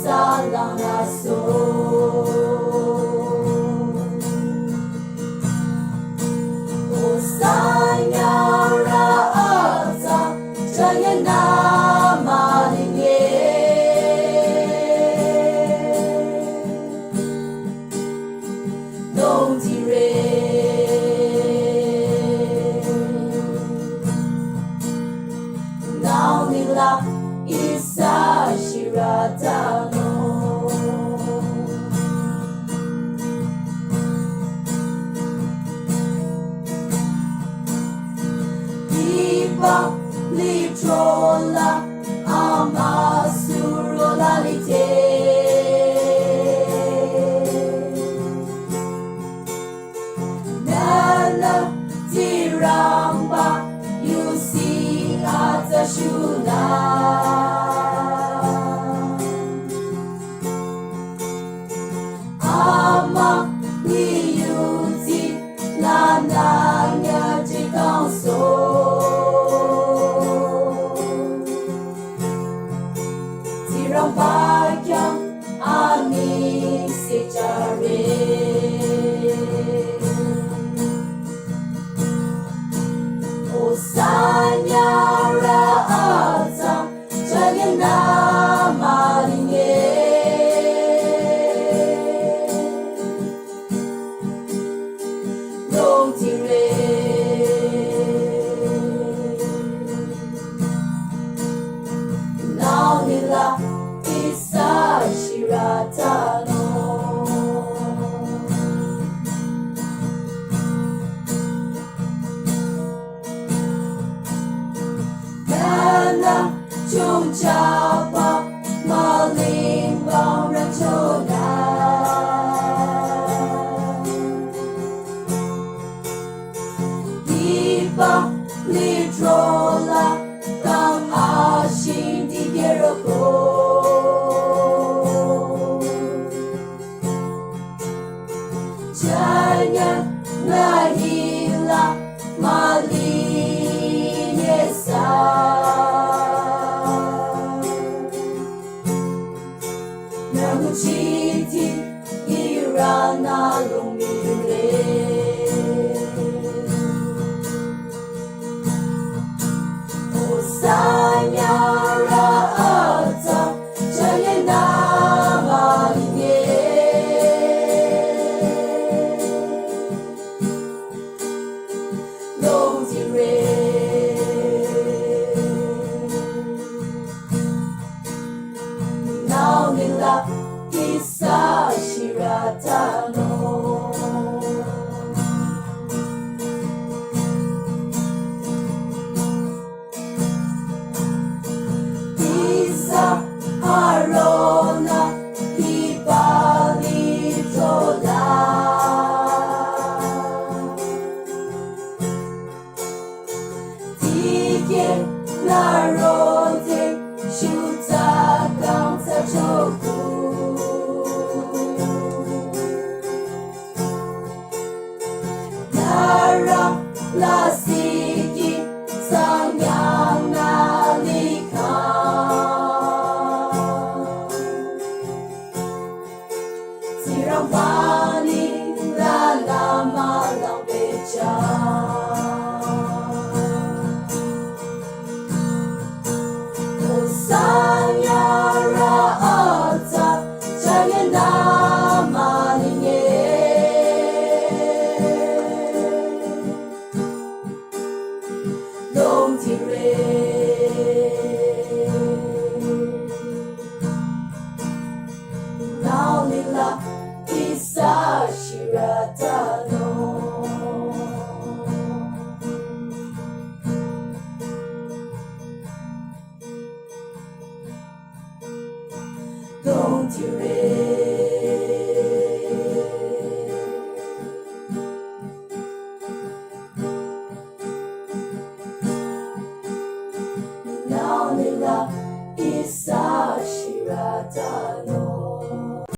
salana so Osanyara ata Jayana malinge Don't Now nila isa shiratano Iba litrola amasurolalite Nala tiramba yusi atashula Ama niyuti lananya jikanso Tirambaya ani sejare Osanyara ata Jayana malinge Don't Now nila isa shiratano Nana chungchapa malimbang rachona Iba litrola kang ashin di geroko Janya nahila malinesa Namuchiti irana lumire Osanyara ata Jayana malinge Don't Now nila isa shiratano Isa arona hipalitrola Tike narote shuta kanta choku Nara lasiki sanyang nalika Sirambani lalama lang becha Osanyara ata Jayana malinge Don't Now nila isa shiratano Don't Now nila isa shiratano